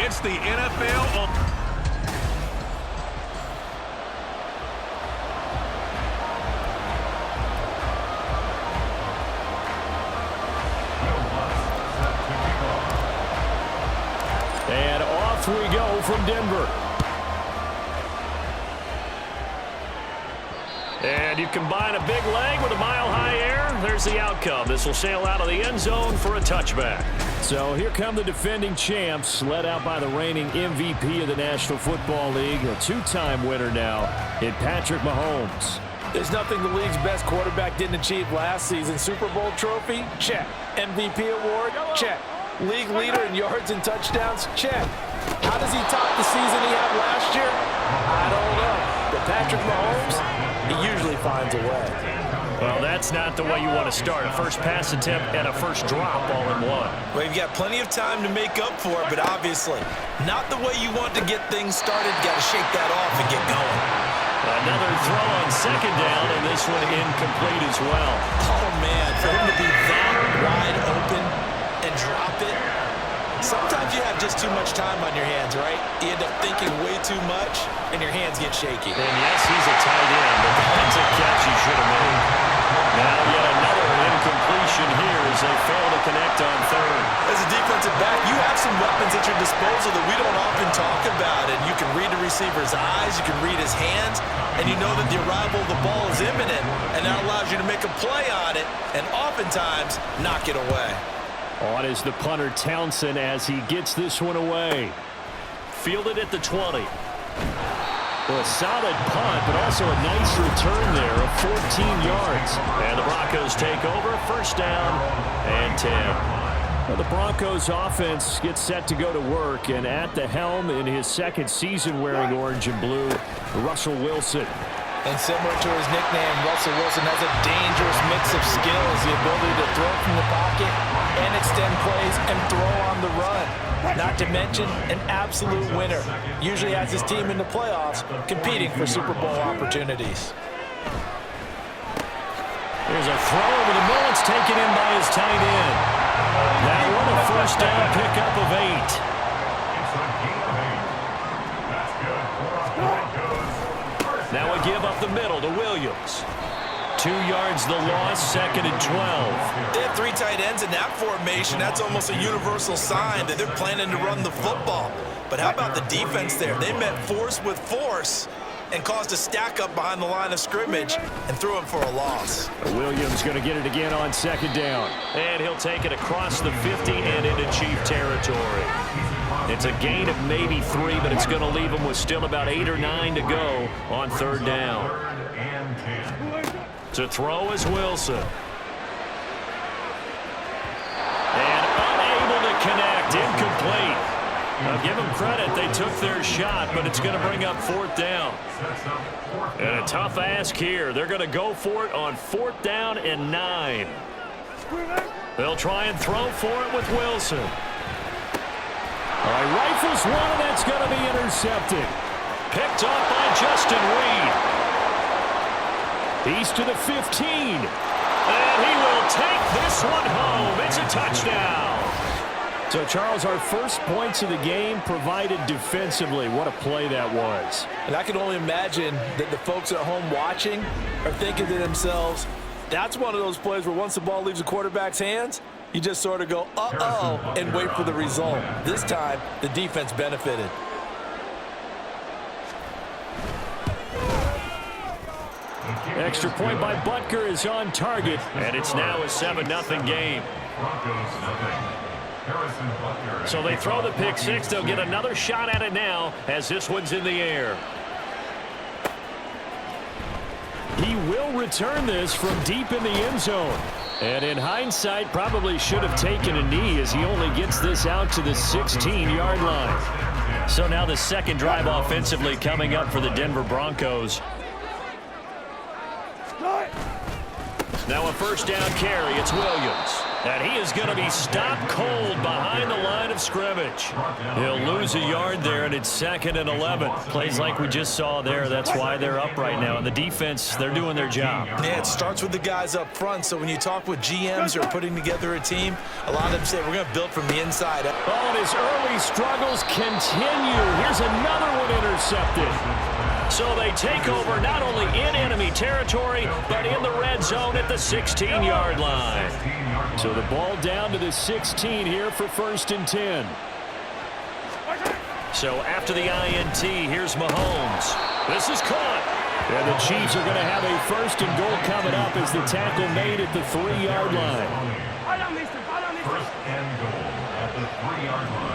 It's the NFL. And off we go from Denver. And you combine a big leg with a mile-high air, there's the outcome. This will sail out of the end zone for a touchback. So here come the defending champs, led out by the reigning MVP of the National Football League, a two-time winner now in Patrick Mahomes. There's nothing the league's best quarterback didn't achieve last season. Super Bowl trophy? Check. MVP award? Check. League leader in yards and touchdowns? Check. How does he top the season he had last year? I don't know. But Patrick Mahomes, he usually finds a way. Well, that's not the way you want to start. A first pass attempt and a first drop all in one. Well, you've got plenty of time to make up for it, but obviously not the way you want to get things started. Got to shake that off and get going. Another throw on second down, and this one incomplete as well. Oh, man, for him to be that wide open and drop it. Sometimes you have just too much time on your hands, right? You end up thinking way too much, and your hands get shaky. And yes, he's a tight end, but that's a catch he should have made. Now yet another incompletion here as they fail to connect on third. As a defensive back, you have some weapons at your disposal that we don't often talk about, and you can read the receiver's eyes, you can read his hands, and you know that the arrival of the ball is imminent, and that allows you to make a play on it, and oftentimes knock it away. On is the punter Townsend as he gets this one away. Fielded at the 20. Well, a solid punt, but also a nice return there of 14 yards. And the Broncos take over, first down and 10. Well, the Broncos offense gets set to go to work, and at the helm in his second season wearing orange and blue, Russell Wilson. And similar to his nickname, Russell Wilson has a dangerous mix of skills, the ability to throw from the pocket and extend plays and throw on the run. Not to mention an absolute winner. Usually has his team in the playoffs competing for Super Bowl opportunities. There's a throw over the middle. It's taken in by his tight end. That one a first down pickup of 8. Now a give up the middle to Williams. 2 yards the loss, second and 12. They have 3 tight ends in that formation. That's almost a universal sign that they're planning to run the football. But how about the defense there? They met force with force and caused a stack up behind the line of scrimmage and threw him for a loss. Williams going to get it again on second down. And he'll take it across the 50 and into Chief territory. It's a gain of maybe 3, but it's going to leave him with still about 8 or 9 to go on third down. To throw is Wilson. And unable to connect, incomplete. Now give them credit, they took their shot, but it's going to bring up fourth down. And a tough ask here. They're going to go for it on fourth down and 9. They'll try and throw for it with Wilson. All right, rifles one, and that's going to be intercepted. Picked off by Justin Reed. He's to the 15. And he will take this one home. It's a touchdown. So, Charles, our first points of the game provided defensively. What a play that was. And I can only imagine that the folks at home watching are thinking to themselves, that's one of those plays where once the ball leaves the quarterback's hands, you just sort of go, uh-oh, and wait for the result. This time, the defense benefited. Extra point by Butker is on target, and it's now a 7-0 game. So they throw the pick six. They'll get another shot at it now as this one's in the air. He will return this from deep in the end zone. And in hindsight, probably should have taken a knee as he only gets this out to the 16-yard line. So now the second drive offensively coming up for the Denver Broncos. Now a first down carry. It's Williams. And he is going to be stopped cold behind the line of scrimmage. He'll lose a yard there, and it's 2nd and 11. Plays like we just saw there. That's why they're up right now. And the defense, they're doing their job. Yeah, it starts with the guys up front. So when you talk with GMs who are putting together a team, a lot of them say we're going to build from the inside up. Oh, and his early struggles continue. Here's another one intercepted. So they take over not only in enemy territory, but in the red zone at the 16-yard line. So the ball down to the 16 here for 1st and 10. So after the INT, here's Mahomes. This is caught. And the Chiefs are going to have a 1st and goal coming up as the tackle made at the 3-yard line. 1st and goal at the 3-yard line.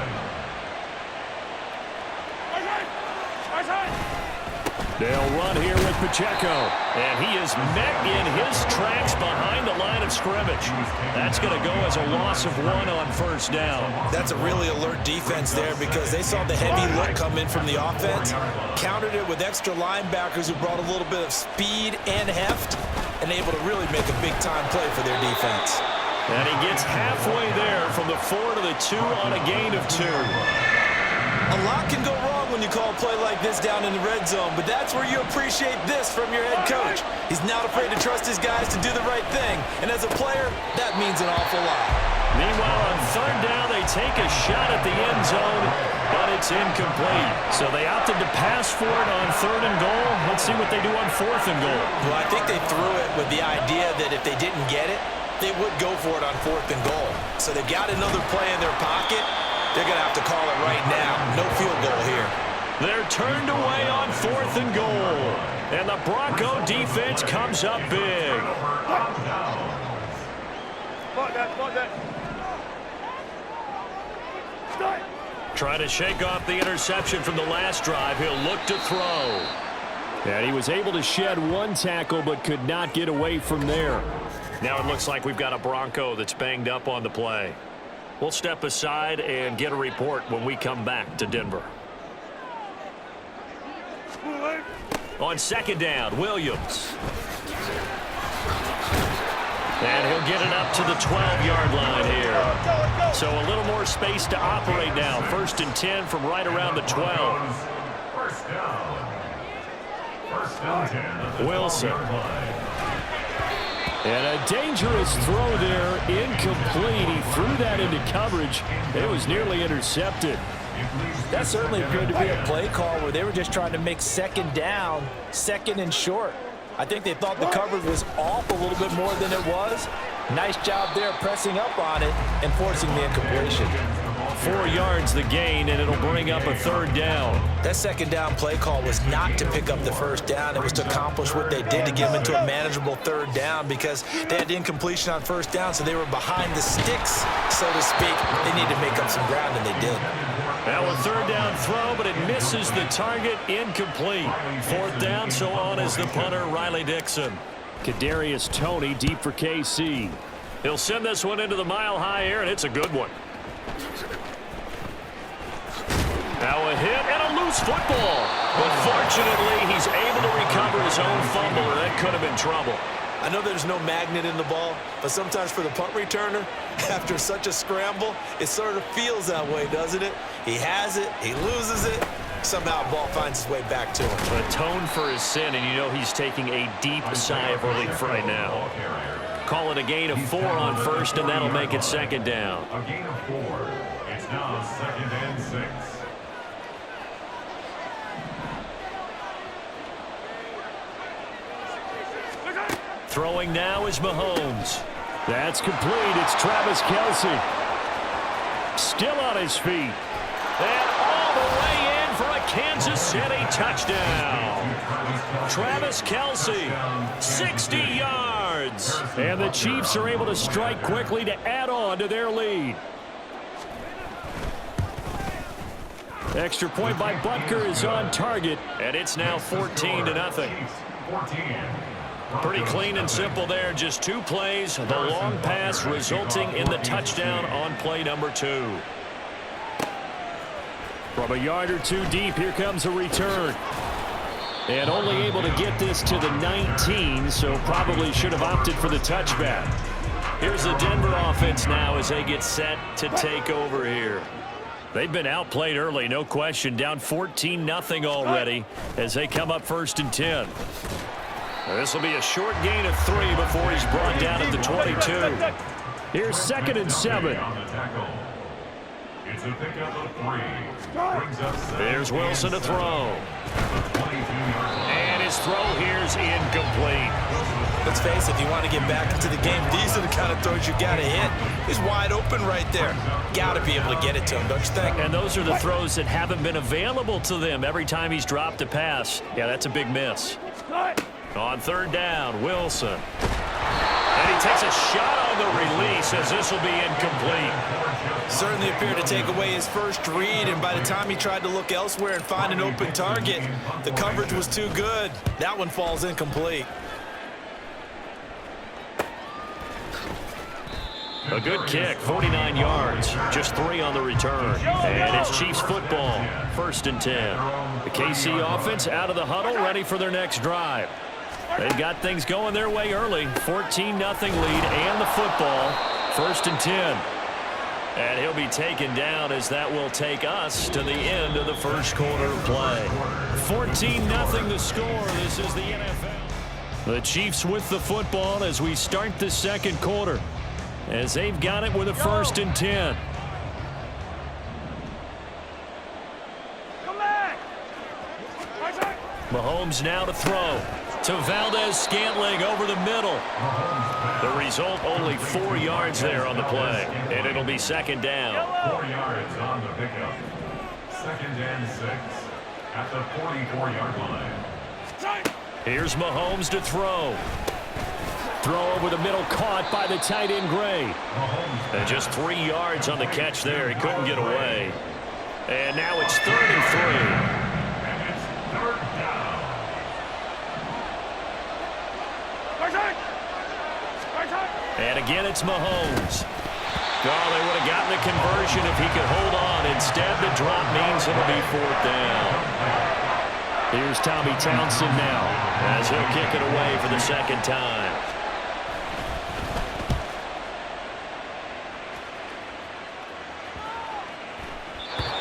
They'll run here with Pacheco. And he is met in his tracks behind the line of scrimmage. That's going to go as a loss of 1 on 1st down. That's a really alert defense there because they saw the heavy look come in from the offense, countered it with extra linebackers who brought a little bit of speed and heft, and able to really make a big-time play for their defense. And he gets halfway there from the 4 to the 2 on a gain of 2. A lot can go wrong when you call a play like this down in the red zone, but that's where you appreciate this from your head coach. He's not afraid to trust his guys to do the right thing, and as a player, that means an awful lot. Meanwhile, on 3rd down, they take a shot at the end zone, but it's incomplete. So they opted to pass for it on 3rd and goal. Let's see what they do on 4th and goal. Well, I think they threw it with the idea that if they didn't get it, they would go for it on 4th and goal. So they've got another play in their pocket. They're going to have to call it right now. No field goal here. They're turned away on 4th and goal. And the Bronco defense comes up big. Trying to shake off the interception from the last drive. He'll look to throw. And he was able to shed 1 tackle but could not get away from there. Now it looks like we've got a Bronco that's banged up on the play. We'll step aside and get a report when we come back to Denver. On 2nd down, Williams. And he'll get it up to the 12-yard line here. So a little more space to operate now. 1st and 10 from right around the 12. 1st down. 1st and 10. Wilson. And a dangerous throw there, incomplete. He threw that into coverage. It was nearly intercepted. That certainly appeared to be a play call where they were just trying to make 2nd down, 2nd and short. I think they thought the coverage was off a little bit more than it was. Nice job there pressing up on it and forcing the incompletion. 4 yards the gain, and it'll bring up a 3rd down. That 2nd down play call was not to pick up the 1st down. It was to accomplish what they did to get them into a manageable 3rd down because they had incompletion on 1st down, so they were behind the sticks, so to speak. They needed to make up some ground, and they did. Now a 3rd down throw, but it misses the target, incomplete. 4th down, so on is the punter, Riley Dixon. Kadarius Toney deep for KC. He'll send this one into the mile-high air, and it's a good one. Now a hit and a loose football. But fortunately, he's able to recover his own fumble, or that could have been trouble. I know there's no magnet in the ball, but sometimes for the punt returner, after such a scramble, it sort of feels that way, doesn't it? He has it, he loses it, somehow the ball finds its way back to him. Atone for his sin, and you know he's taking a deep sigh of relief right now. Call it a gain of 4 on 1st, and that'll make it 2nd down. A gain of 4. It's now 2nd and 6. Throwing now is Mahomes. That's complete. It's Travis Kelce. Still on his feet. And all the way in for a Kansas City touchdown. Travis Kelce, 60 yards. And the Chiefs are able to strike quickly to add on to their lead. Extra point by Butker is on target, and it's now 14-0. 14. Pretty clean and simple there. Just 2 plays. The long pass resulting in the touchdown on play number 2. From a yard or 2 deep, here comes a return. And only able to get this to the 19, so probably should have opted for the touchback. Here's the Denver offense now as they get set to take over here. They've been outplayed early, no question. Down 14-0 already as they come up 1st and 10. This will be a short gain of 3 before he's brought down at the 22. Here's 2nd and 7. It's a pickup of 3. There's Wilson to throw. And his throw here's incomplete. Let's face it, if you want to get back into the game, these are the kind of throws you got to hit. He's wide open right there. Got to be able to get it to him, don't you think? And those are the throws that haven't been available to them every time he's dropped a pass. Yeah, that's a big miss. On 3rd down, Wilson. And he takes a shot on the release as this will be incomplete. Certainly appeared to take away his first read, and by the time he tried to look elsewhere and find an open target, the coverage was too good. That one falls incomplete. A good kick, 49 yards, just 3 on the return. And it's Chiefs football, 1st and 10. The KC offense out of the huddle, ready for their next drive. They've got things going their way early. 14-0 lead and the football, 1st and 10. And he'll be taken down as that will take us to the end of the first quarter of play. 14-0 the score. This is the NFL. The Chiefs with the football as we start the second quarter, as they've got it with a 1st and 10. Mahomes now to throw. To Valdez-Scantling over the middle. The result, only 4 yards there on the play. And it'll be 2nd down. 4 yards on the pickup. 2nd and 6 at the 44-yard line. Here's Mahomes to throw. Throw over the middle, caught by the tight end Gray. And just 3 yards on the catch there. He couldn't get away. And now it's 3rd and 3. And it's 3rd down. And again, it's Mahomes. Oh, they would have gotten a conversion if he could hold on. Instead, the drop means it'll be 4th down. Here's Tommy Townsend now as he'll kick it away for the 2nd time.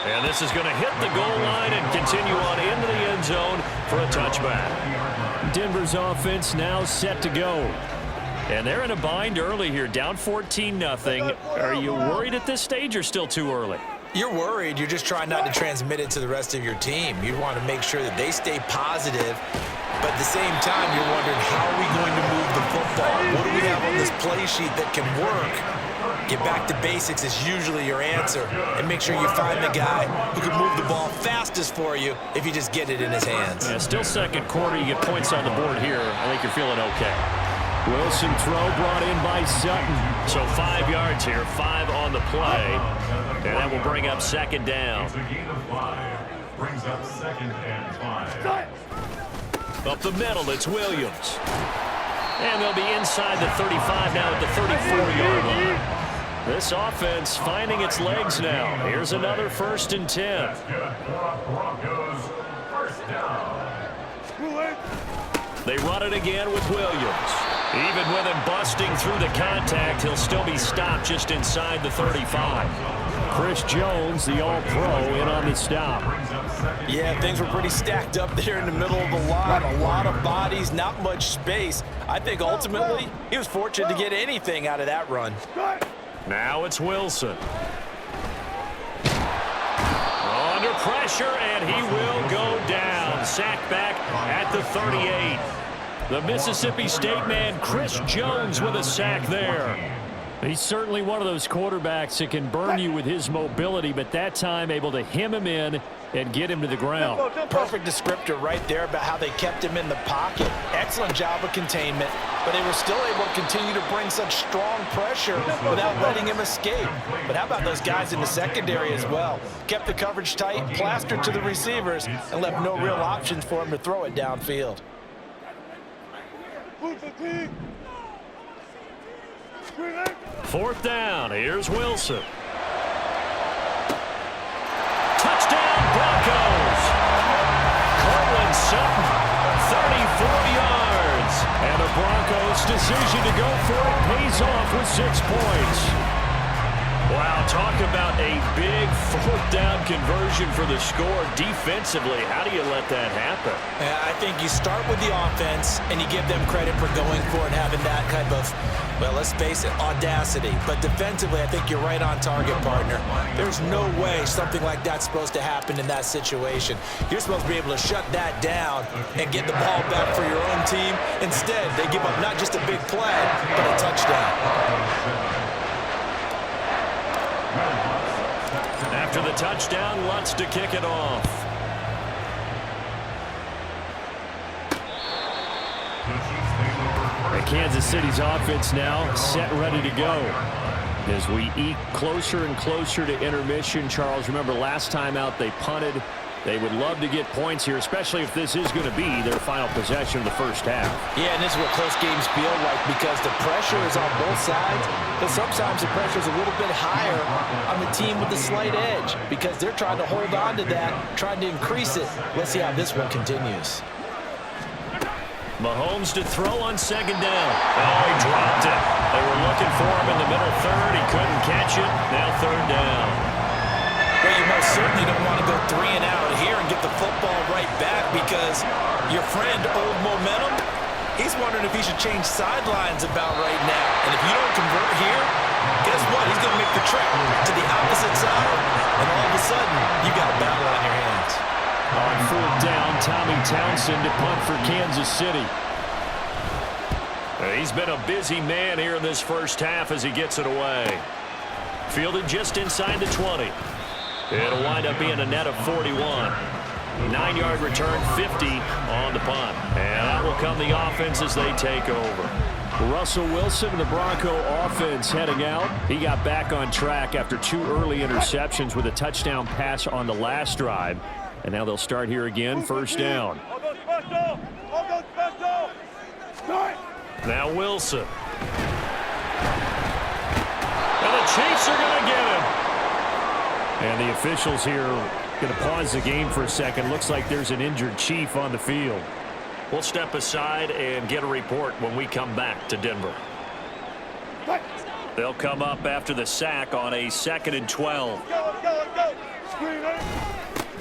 And this is going to hit the goal line and continue on into the end zone for a touchback. Denver's offense now set to go. And they're in a bind early here, down 14-0. Are you worried at this stage or still too early? You're worried. You're just trying not to transmit it to the rest of your team. You want to make sure that they stay positive, but at the same time, you're wondering, how are we going to move the football? What do we have on this play sheet that can work? Get back to basics is usually your answer, and make sure you find the guy who can move the ball fastest for you if you just get it in his hands. Yeah, still second quarter. You get points on the board here. I think you're feeling okay. Wilson throw brought in by Sutton. So 5 yards here, 5 on the play. And that will bring up 2nd down. It's a gain of 5. Brings up 2nd and 5. Up the middle, it's Williams. And they'll be inside the 35 now at the 34-yard line. This offense finding its legs now. Here's another 1st and 10. That's good for Broncos. 1st down. They run it again with Williams. Even with him busting through the contact, he'll still be stopped just inside the 35. Chris Jones, the All-Pro, in on the stop. Yeah, things were pretty stacked up there in the middle of the line. A lot of bodies, not much space. I think ultimately he was fortunate to get anything out of that run. Now it's Wilson. Under pressure, and he will go down. Sacked back at the 38. The Mississippi State man, Chris Jones, with a sack there. He's certainly one of those quarterbacks that can burn you with his mobility, but that time able to hem him in and get him to the ground. Perfect descriptor right there about how they kept him in the pocket. Excellent job of containment, but they were still able to continue to bring such strong pressure without letting him escape. But how about those guys in the secondary as well? Kept the coverage tight, plastered to the receivers, and left no real options for him to throw it downfield. 4th down. Here's Wilson. Touchdown, Broncos. Cortland Sutton, 34 yards. And the Broncos still decision to go for it pays off with 6 points. Wow, talk about a big fourth down conversion for the score. Defensively, how do you let that happen? I think you start with the offense, and you give them credit for going for it and having that type of, well, let's face it, audacity. But defensively, I think you're right on target, partner. There's no way something like that's supposed to happen in that situation. You're supposed to be able to shut that down and get the ball back for your own team. Instead, they give up not just a big play, but a touchdown. After the touchdown, Lutz to kick it off. And Kansas City's offense now set, ready to go. As we eke closer and closer to intermission, Charles, remember last time out they punted. They would love to get points here, especially if this is going to be their final possession of the first half. Yeah, and this is what close games feel like because the pressure is on both sides, but sometimes the pressure is a little bit higher on the team with the slight edge because they're trying to hold on to that, trying to increase it. Let's see how this one continues. Mahomes to throw on second down. Oh, he dropped it. They were looking for him in the middle third. He couldn't catch it. Now third down. Well, you most certainly don't want to go 3 and out here and get the football right back because your friend, Old Momentum, he's wondering if he should change sidelines about right now. And if you don't convert here, guess what? He's going to make the trip to the opposite side, and all of a sudden, you got a battle on your hands. On fourth down, Tommy Townsend to punt for Kansas City. He's been a busy man here in this first half as he gets it away. Fielded just inside the 20. It'll wind up being a net of 41. 9-yard return, 50 on the punt. And that will come the offense as they take over. Russell Wilson, the Bronco offense heading out. He got back on track after 2 early interceptions with a touchdown pass on the last drive. And now they'll start here again, first down. Now Wilson. And the Chiefs are going to get him. And the officials here going to pause the game for a second. Looks like there's an injured Chief on the field. We'll step aside and get a report when we come back to Denver. They'll come up after the sack on a 2nd and 12.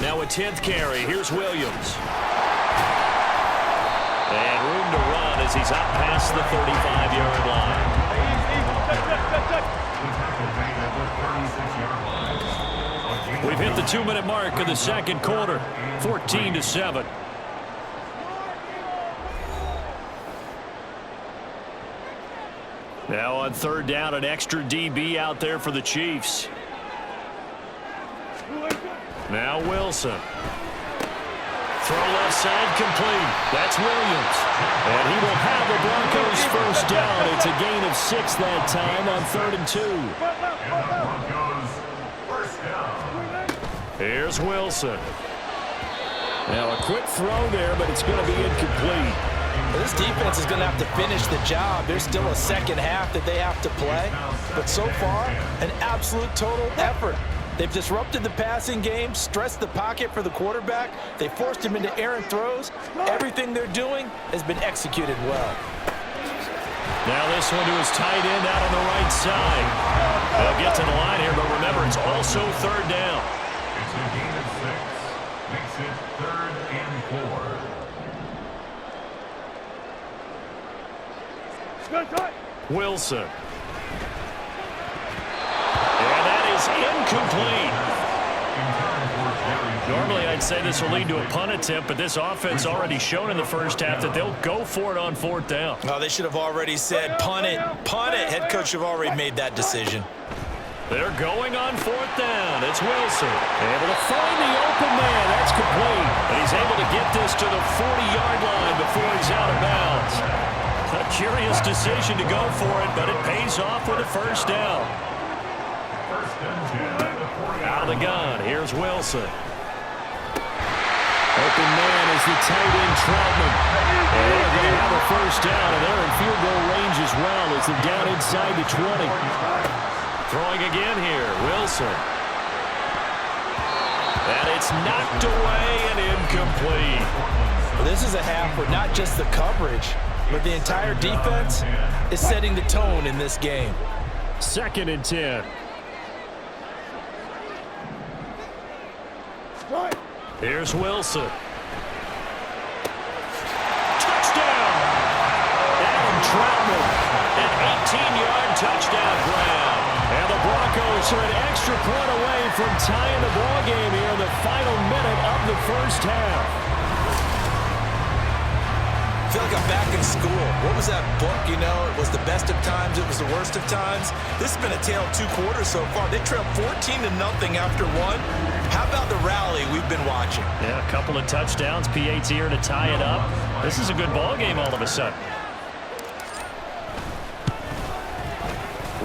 Now a 10th carry. Here's Williams. And room to run as he's up past the 35-yard line. We've hit the 2-minute mark of the second quarter, 14-7. Now on third down, an extra DB out there for the Chiefs. Now Wilson. Throw left side complete. That's Williams. And he will have the Broncos first down. It's a gain of 6 that time on 3rd and 2. Here's Wilson. Now a quick throw there, but it's going to be incomplete. Well, this defense is going to have to finish the job. There's still a second half that they have to play. But so far, an absolute total effort. They've disrupted the passing game, stressed the pocket for the quarterback. They forced him into errant throws. Everything they're doing has been executed well. Now this one to his tight end out on the right side. They'll get to the line here, but remember, it's also third down. It's a gain of 6. Makes it 3rd and 4. Wilson. And that is incomplete. Normally, I'd say this will lead to a punt attempt, but this offense already shown in the first half that they'll go for it on 4th down. Oh, they should have already said, punt it, punt it. Head coach have already made that decision. They're going on 4th down. It's Wilson. Able to find the open man. That's complete. And he's able to get this to the 40-yard line before he's out of bounds. A curious decision to go for it, but it pays off with a first down. Out of the gun, here's Wilson. Open man is the tight end, Troutman. And they're going to have a first down, and they're in field goal range as well as they're down inside the 20. Throwing again here, Wilson. And it's knocked away and incomplete. Well, this is a half where not just the coverage, but the entire defense is setting the tone in this game. 2nd and 10. Here's Wilson. Touchdown! Adam Troutman, an 18-yard touchdown grab. And the Broncos are an extra point away from tying the ball game here in the final minute of the first half. I feel like I'm back in school. What was that book, you know? It was the best of times, it was the worst of times. This has been a tale of 2 quarters so far. They trailed 14-0 after 1. How about the rally we've been watching? Yeah, a couple of touchdowns. PAT here to tie it up. This is a good ball game all of a sudden.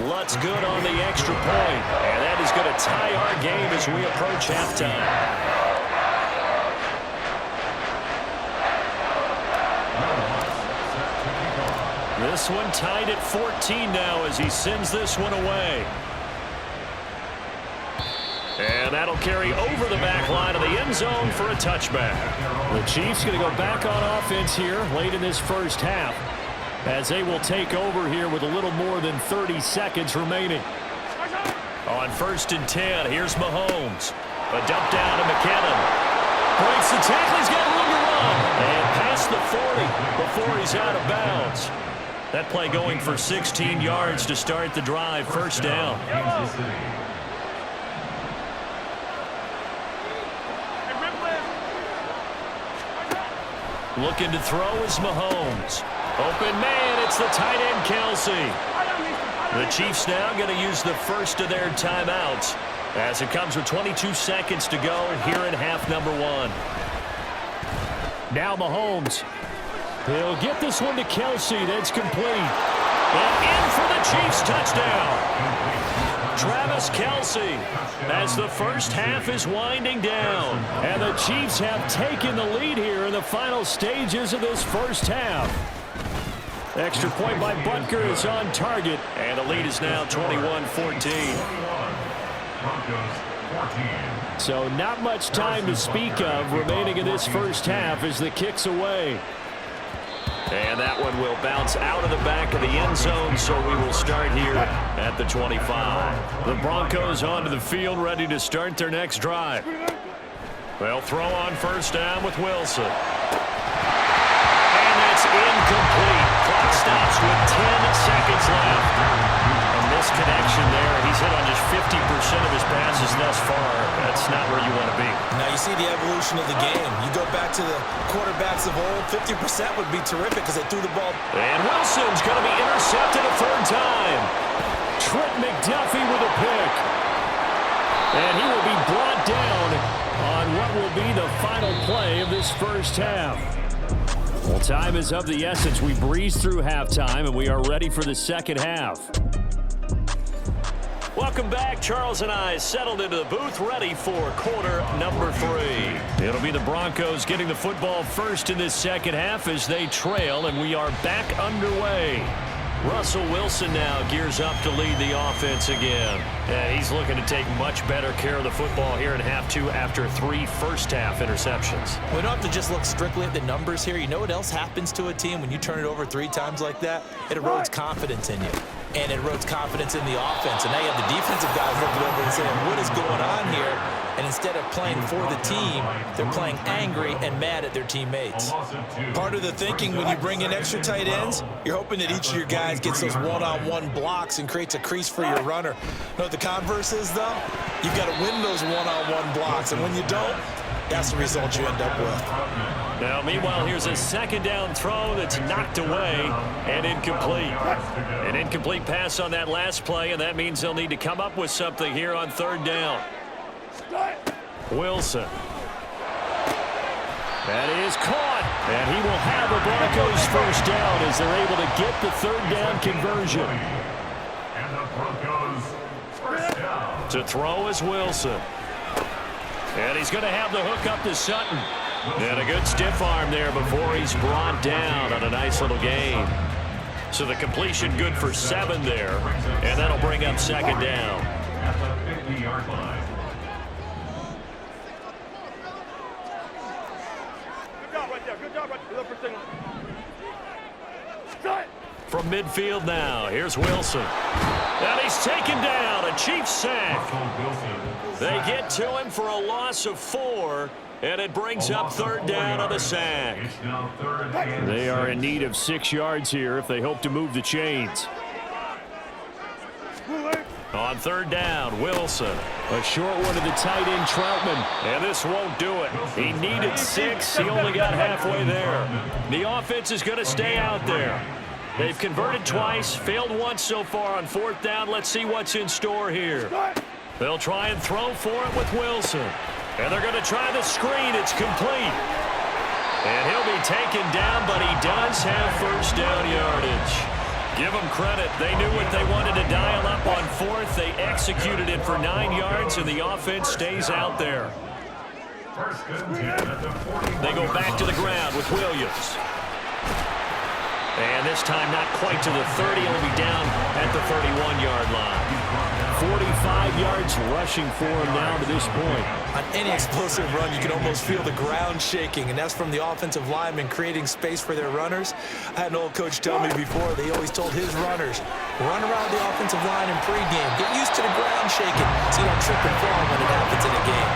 Lutz good on the extra point. And that is going to tie our game as we approach halftime. This one tied at 14 now as he sends this one away. And that'll carry over the back line of the end zone for a touchback. The Chiefs going to go back on offense here late in this first half as they will take over here with a little more than 30 seconds remaining. On 1st and 10, here's Mahomes. A dump down to McKinnon. Breaks the tackle, he's got room to run. And past the 40 before he's out of bounds. That play going for 16 yards to start the drive. First down. Looking to throw is Mahomes. Open man, it's the tight end Kelsey. The Chiefs now going to use the first of their timeouts as it comes with 22 seconds to go here in half number 1. Now Mahomes. He'll get this one to Kelsey. That's complete. And in for the Chiefs touchdown. Travis Kelsey as the first half is winding down. And the Chiefs have taken the lead here in the final stages of this first half. Extra point by Butker is on target. And the lead is now 21-14. So not much time to speak of remaining in this first half as the kick's away. And that one will bounce out of the back of the end zone, so we will start here at the 25. The Broncos onto the field, ready to start their next drive. They'll throw on first down with Wilson. And that's incomplete. Clock stops with 10 seconds left. A misconnection there. He's hit on just 50% of his passes thus far. That's not where you want to be. Now you see the evolution of the game. You go back to the quarterbacks of old, 50% would be terrific because they threw the ball. And Wilson's going to be intercepted a 3rd time. Trent McDuffie with a pick. And he will be brought down on what will be the final play of this first half. Well, time is of the essence. We breeze through halftime, and we are ready for the second half. Welcome back. Charles and I settled into the booth, ready for quarter number 3. It'll be the Broncos getting the football first in this second half as they trail, and we are back underway. Russell Wilson now gears up to lead the offense again. He's looking to take much better care of the football here in half 2 after 3 first-half interceptions. We don't have to just look strictly at the numbers here. You know what else happens to a team when you turn it over 3 times like that? It erodes confidence in you. And it erodes confidence in the offense. And now you have the defensive guys looking over and saying, what is going on here? And instead of playing for the team, they're playing angry and mad at their teammates. Part of the thinking when you bring in extra tight ends, you're hoping that each of your guys gets those one-on-one blocks and creates a crease for your runner. You know what the converse is, though? You've got to win those one-on-one blocks. And when you don't, that's the result you end up with. Now, meanwhile, here's a second down throw that's knocked away and incomplete. An incomplete pass on that last play, and that means they'll need to come up with something here on 3rd down. Wilson. That is caught. And he will have the Broncos first down as they're able to get the 3rd down conversion. And the Broncos first down. To throw is Wilson. And he's going to have the hook up to Sutton. And a good stiff arm there before he's brought down on a nice little gain. So the completion good for 7 there. And that'll bring up 2nd down. At the 50-yard line. Good job right there. Good job right there. From midfield now, here's Wilson. And he's taken down, a Chiefs sack. They get to him for a loss of 4, and it brings up 3rd down on the sack. They are in need of 6 yards here if they hope to move the chains. On 3rd down, Wilson. A short one to the tight end, Troutman. And this won't do it. He needed 6. He only got halfway there. The offense is going to stay out there. They've converted twice, failed once so far on 4th down. Let's see what's in store here. They'll try and throw for it with Wilson. And they're going to try the screen. It's complete. And he'll be taken down, but he does have 1st down yardage. Give them credit. They knew what they wanted to dial up on 4th. They executed it for 9 yards, and the offense stays out there. They go back to the ground with Williams. And this time not quite to the 30. He'll be down at the 31-yard line. 45 yards rushing for him now to this point. On any explosive run, you can almost feel the ground shaking, and that's from the offensive linemen creating space for their runners. I had an old coach tell me before, they always told his runners, run around the offensive line in pregame. Get used to the ground shaking so you don't trip and fall when it happens in a game.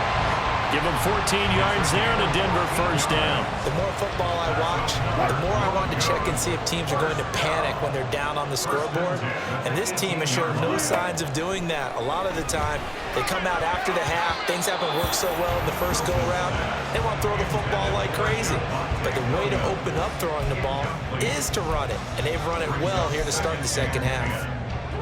Give them 14 yards there and a Denver 1st down. The more football I watch, the more I want to check and see if teams are going to panic when they're down on the scoreboard. And this team has shown no signs of doing that. A lot of the time, they come out after the half. Things haven't worked so well in the first go-around. They want to throw the football like crazy. But the way to open up throwing the ball is to run it. And they've run it well here to start the second half.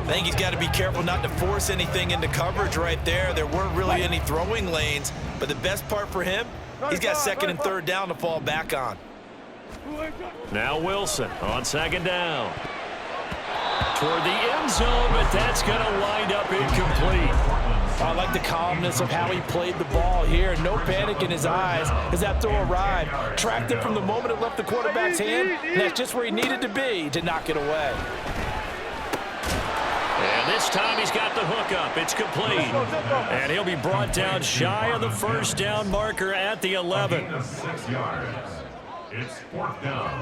I think he's got to be careful not to force anything into coverage right there. There weren't really any throwing lanes. But the best part for him, he's got 2nd and 3rd down to fall back on. Now Wilson on 2nd down. Toward the end zone, but that's going to wind up incomplete. I like the calmness of how he played the ball here. No panic in his eyes as that throw arrived. Tracked it from the moment it left the quarterback's hand, and that's just where he needed to be to knock it away. And this time he's got the hook up. It's complete. And he'll be brought down shy of the 1st down marker at the 11. 6 yards. It's 4th down.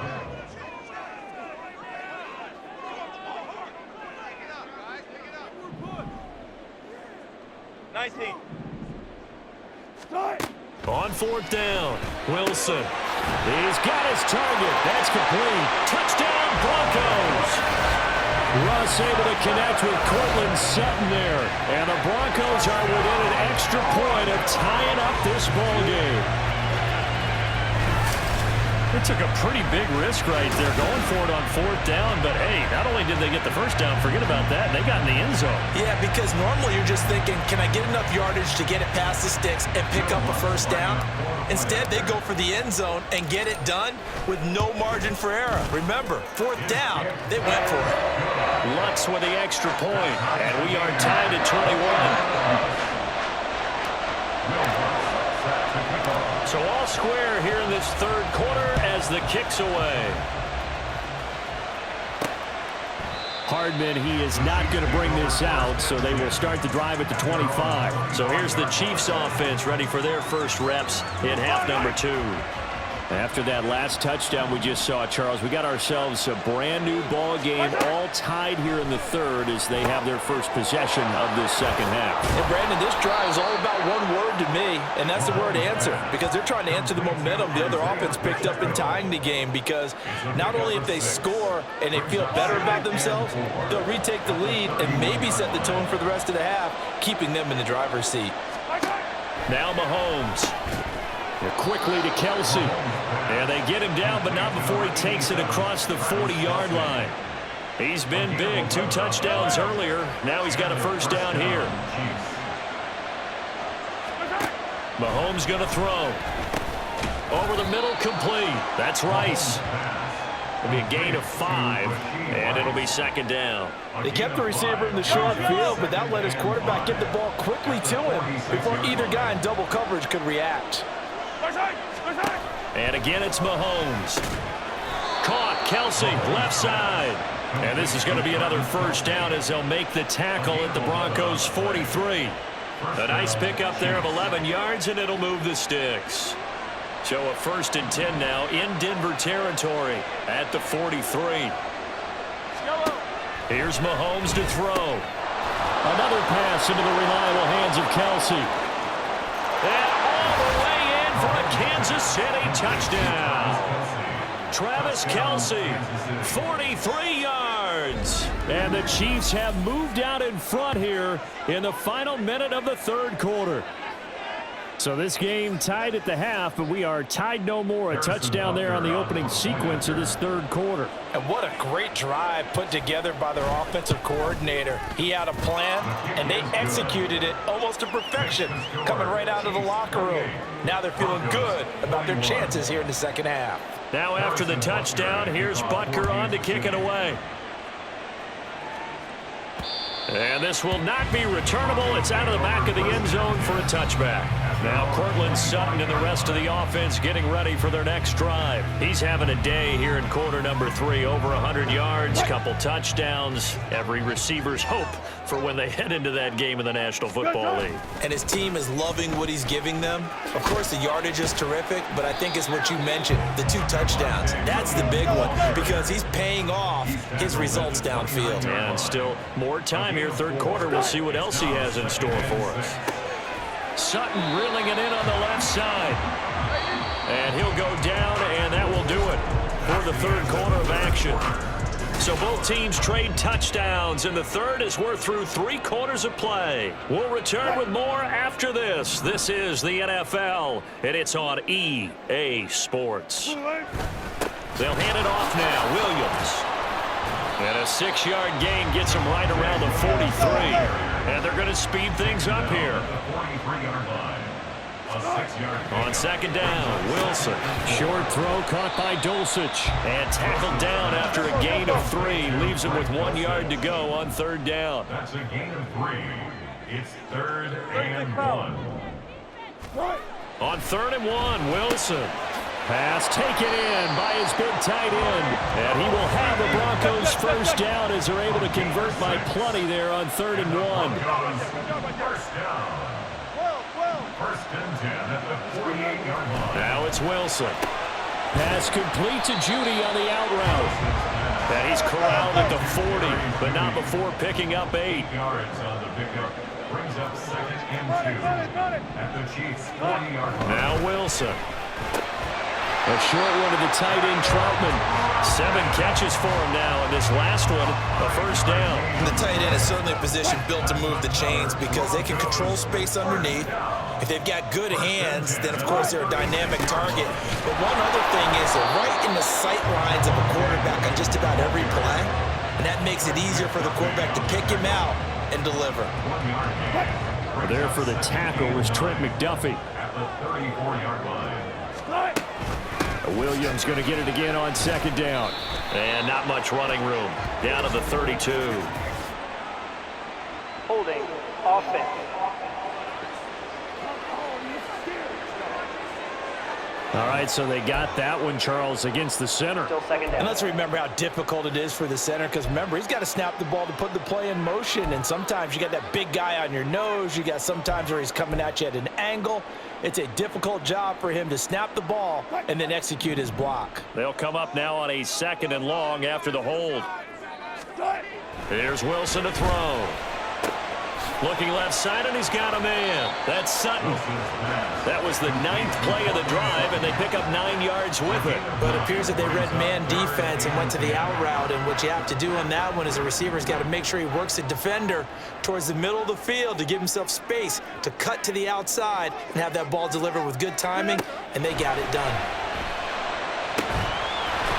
On 4th down, Wilson. He's got his target. That's complete. Touchdown, Broncos. Russ able to connect with Cortland Sutton there. And the Broncos are within an extra point of tying up this ball game. They took a pretty big risk right there going for it on 4th down. But, hey, not only did they get the 1st down, forget about that, they got in the end zone. Yeah, because normally you're just thinking, can I get enough yardage to get it past the sticks and pick up a 1st down? Instead, they go for the end zone and get it done with no margin for error. Remember, 4th down, they went for it. Lutz with the extra point, and we are tied at 21. So all square here in this 3rd quarter as the kick's away. Hardman, he is not going to bring this out, so they will start the drive at the 25. So here's the Chiefs offense ready for their first reps in half number 2. After that last touchdown we just saw, Charles, we got ourselves a brand new ball game, all tied here in the 3rd as they have their first possession of this 2nd half. And Brandon, this drive is all about one word to me, and that's the word answer, because they're trying to answer the momentum the other offense picked up in tying the game, because not only if they score and they feel better about themselves, they'll retake the lead and maybe set the tone for the rest of the half, keeping them in the driver's seat. Now Mahomes. Quickly to Kelsey. And they get him down, but not before he takes it across the 40-yard line. He's been big. 2 touchdowns earlier. Now he's got a 1st down here. Mahomes going to throw. Over the middle, complete. That's Rice. It'll be a gain of 5, and it'll be 2nd down. They kept the receiver in the short field, but that let his quarterback get the ball quickly to him before either guy in double coverage could react. And again, it's Mahomes. Caught, Kelsey, left side. And this is going to be another 1st down as they'll make the tackle at the Broncos' 43. A nice pickup there of 11 yards, and it'll move the sticks. So a 1st and 10 now in Denver territory at the 43. Here's Mahomes to throw. Another pass into the reliable hands of Kelce. And all the way in for a Kansas City touchdown. Travis Kelce, 43 yards. And the Chiefs have moved out in front here in the final minute of the third quarter. So this game tied at the half, but we are tied no more. A touchdown there on the opening sequence of this third quarter. And what a great drive put together by their offensive coordinator. He had a plan, and they executed it almost to perfection, coming right out of the locker room. Now they're feeling good about their chances here in the second half. Now after the touchdown, here's Butker on to kick it away. And this will not be returnable. It's out of the back of the end zone for a touchback. Now Cortland Sutton and the rest of the offense getting ready for their next drive. He's having a day here in quarter number 3. Over 100 yards, couple touchdowns. Every receiver's hope for when they head into that game in the National Football League. And his team is loving what he's giving them. Of course, the yardage is terrific, but I think it's what you mentioned, the 2 touchdowns. That's the big one because he's paying off his results downfield. And still more time here, third quarter. We'll see what else he has in store for us. Sutton reeling it in on the left side. And he'll go down, and that will do it for the third quarter of action. So both teams trade touchdowns, and the third as we're through 3 quarters of play. We'll return with more after this. This is the NFL, and it's on EA Sports. They'll hand it off now. Williams. And a 6-yard gain gets him right around the 43. And they're going to speed things up here. On second down, Wilson. Short throw caught by Dulcich. And tackled down after a gain of 3. Leaves him with 1 yard to go on third down. That's a gain of 3. It's 3rd and 1. On 3rd and 1, Wilson. Pass taken in by his big tight end. And he will have the Broncos first down as they're able to convert by plenty there on 3rd and 1. First down. 1st and 10 at the 48-yard line. Now it's Wilson. Pass complete to Judy on the out route. And he's corralled at the 40, but not before picking up 8. Yards on the pickup. Brings up 2nd and 2 at the Chiefs' 40-yard line. Now Wilson. A short one to the tight end, Troutman. 7 catches for him now, and this last one, a first down. And the tight end is certainly a position built to move the chains because they can control space underneath. If they've got good hands, then of course they're a dynamic target. But one other thing is they're right in the sight lines of a quarterback on just about every play, and that makes it easier for the quarterback to pick him out and deliver. There for the tackle was Trent McDuffie. At the 34-yard line. Williams going to get it again on second down. And not much running room. Down to the 32. Holding offense. All right, so they got that one, Charles, against the center. Still second down. And let's remember how difficult it is for the center because, remember, he's got to snap the ball to put the play in motion. And sometimes you got that big guy on your nose. You got sometimes where he's coming at you at an angle. It's a difficult job for him to snap the ball and then execute his block. They'll come up now on a 2nd and long after the hold. Here's Wilson to throw. Looking left side, and he's got a man. That's Sutton. That was the 9th play of the drive, and they pick up 9 yards with it. But it appears that they read man defense and went to the out route, and what you have to do on that one is the receiver's got to make sure he works the defender towards the middle of the field to give himself space to cut to the outside and have that ball delivered with good timing, and they got it done.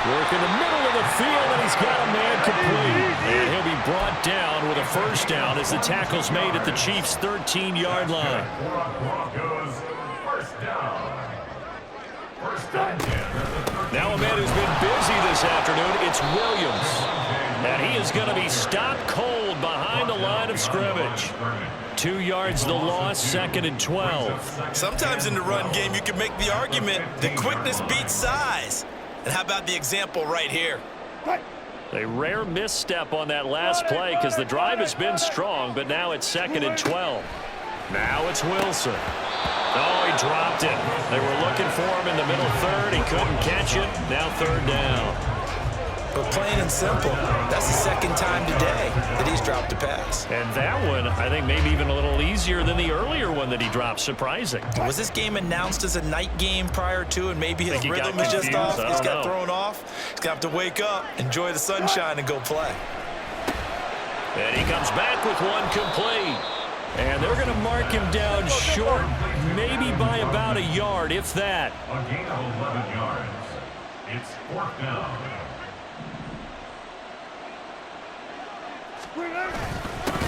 Work in the middle of the field, and he's got a man complete. And he'll be brought down with a first down as the tackle's made at the Chiefs' 13-yard line. Broncos, first down. 1st and 10. Now a man who's been busy this afternoon, it's Williams. And he is going to be stopped cold behind the line of scrimmage. 2 yards the loss, 2nd and 12. Sometimes in the run game, you can make the argument that quickness beats size. And how about the example right here? A rare misstep on that last play because the drive has been strong, but now it's 2nd and 12. Now it's Wilson. Oh, he dropped it. They were looking for him in the middle third. He couldn't catch it. Now 3rd down. but plain and simple, that's the second time today that he's dropped a pass. And that one, I think, maybe even a little easier than the earlier one that he dropped. Surprising. Was this game announced as a night game prior to, and maybe his rhythm is just off? He's got thrown off. He's going to have to wake up, enjoy the sunshine, and go play. And he comes back with one complete. And they're going to mark him down short, maybe by about a yard, if that. A gain of 11 yards. It's 4th down.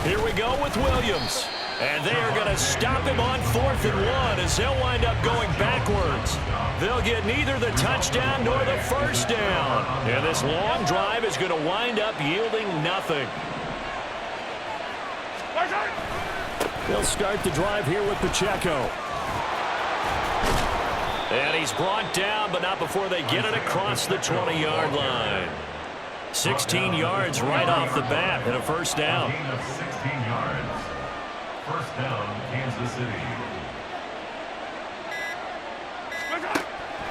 Here we go with Williams. And they are going to stop him on 4th and 1 as they'll wind up going backwards. They'll get neither the touchdown nor the first down. And this long drive is going to wind up yielding nothing. They'll start the drive here with Pacheco. And he's brought down, but not before they get it across the 20-yard line. 16 yards right off the bat and a first down. Gain of 16 yards. First down, Kansas City.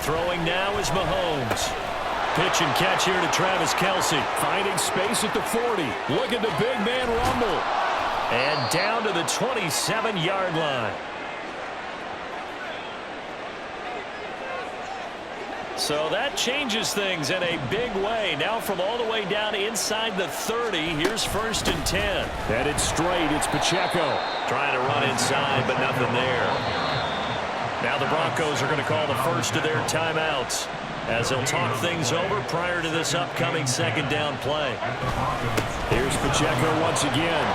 Throwing now is Mahomes. Pitch and catch here to Travis Kelce. Finding space at the 40. Look at the big man rumble. And down to the 27-yard line. So that changes things in a big way. Now from all the way down inside the 30, here's 1st and 10. Headed straight, it's Pacheco. Trying to run inside, but nothing there. Now the Broncos are going to call the first of their timeouts as they'll talk things over prior to this upcoming second down play. Here's Pacheco once again.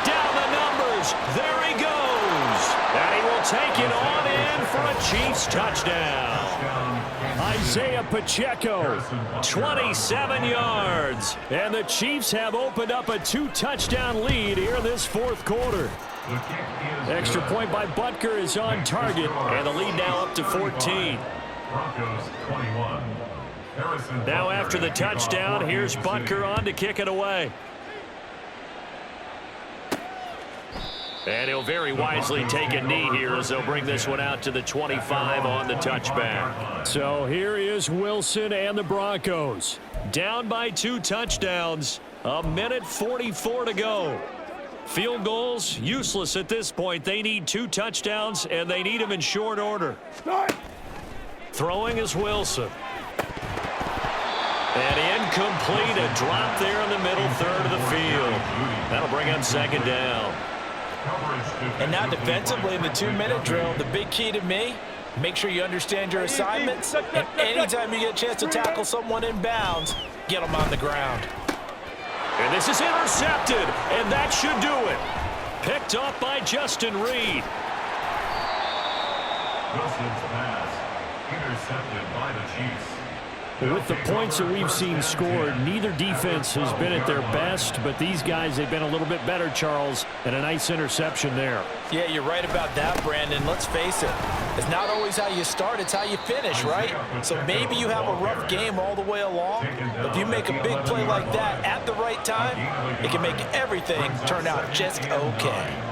Down the numbers. There he goes. And he will take it on in for a Chiefs touchdown. Isaiah Pacheco, 27 yards. And the Chiefs have opened up a 2-touchdown lead here in this 4th quarter. Extra point by Butker is on target. And the lead now up to 14. Broncos 21. Now after the touchdown, here's Butker on to kick it away. And he'll very wisely take a knee here as they'll bring this one out to the 25 on the touchback. So here is Wilson and the Broncos. Down by 2 touchdowns. 1:44 to go. Field goals, useless at this point. They need 2 touchdowns, and they need them in short order. Throwing is Wilson. And incomplete, a drop there in the middle third of the field. That'll bring up second down. And now defensively in the 2-minute drill, the big key to me, make sure you understand your assignments. And anytime you get a chance to tackle someone in bounds, get them on the ground. And this is intercepted, and that should do it. Picked up by Justin Reed. Wilson's pass intercepted by the Chiefs. With the points that we've seen scored, neither defense has been at their best, but these guys, they've been a little bit better, Charles, and a nice interception there. Yeah, you're right about that, Brandon. Let's face it. It's not always how you start, it's how you finish, right? So maybe you have a rough game all the way along. If you make a big play like that at the right time, it can make everything turn out just okay.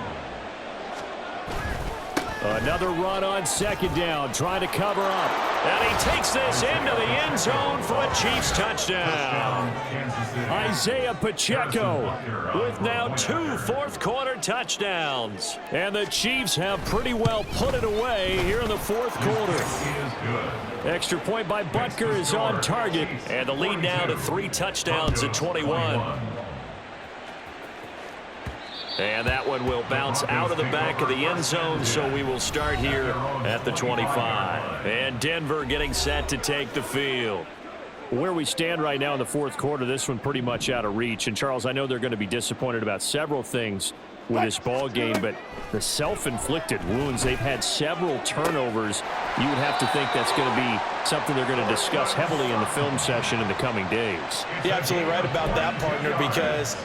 Another run on second down, trying to cover up. And he takes this into the end zone for a Chiefs touchdown. Isaiah Pacheco with now 2 fourth-quarter touchdowns. And the Chiefs have pretty well put it away here in the 4th quarter. Extra point by Butker is on target. And the lead now to 3 touchdowns at 21. And that one will bounce out of the back of the end zone, so we will start here at the 25. And Denver getting set to take the field. Where we stand right now in the 4th quarter, this one pretty much out of reach. And, Charles, I know they're going to be disappointed about several things with this ball game, but the self-inflicted wounds, they've had several turnovers. You would have to think that's going to be something they're going to discuss heavily in the film session in the coming days. You're absolutely right about that, partner, because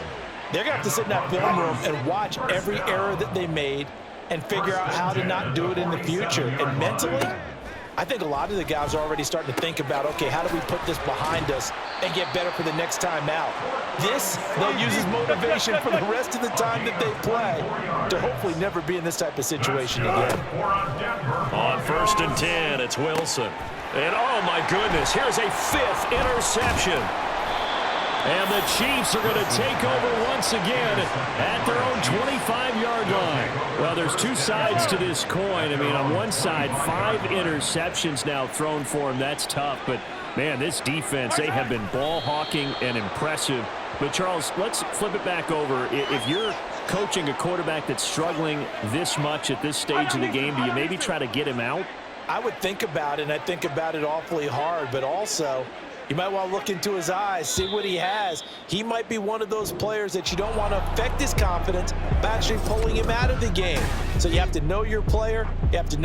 they're going to have to sit in that film room and watch every error that they made and figure out how to not do it in the future. And mentally, I think a lot of the guys are already starting to think about, okay, how do we put this behind us and get better for the next time out? This, they'll use as motivation for the rest of the time that they play to hopefully never be in this type of situation again. On 1st and 10, it's Wilson. And, oh, my goodness, here's a 5th interception. And the Chiefs are going to take over once again at their own 25-yard line. Well, there's two sides to this coin. I mean, on one side, 5 interceptions now thrown for him. That's tough. But, man, this defense, they have been ball hawking and impressive. But, Charles, let's flip it back over. If you're coaching a quarterback that's struggling this much at this stage of the game, do you maybe try to get him out? I would think about it, and I think about it awfully hard. But also, you might want to look into his eyes, see what he has. He might be one of those players that you don't want to affect his confidence by actually pulling him out of the game. So you have to know your player. You have to know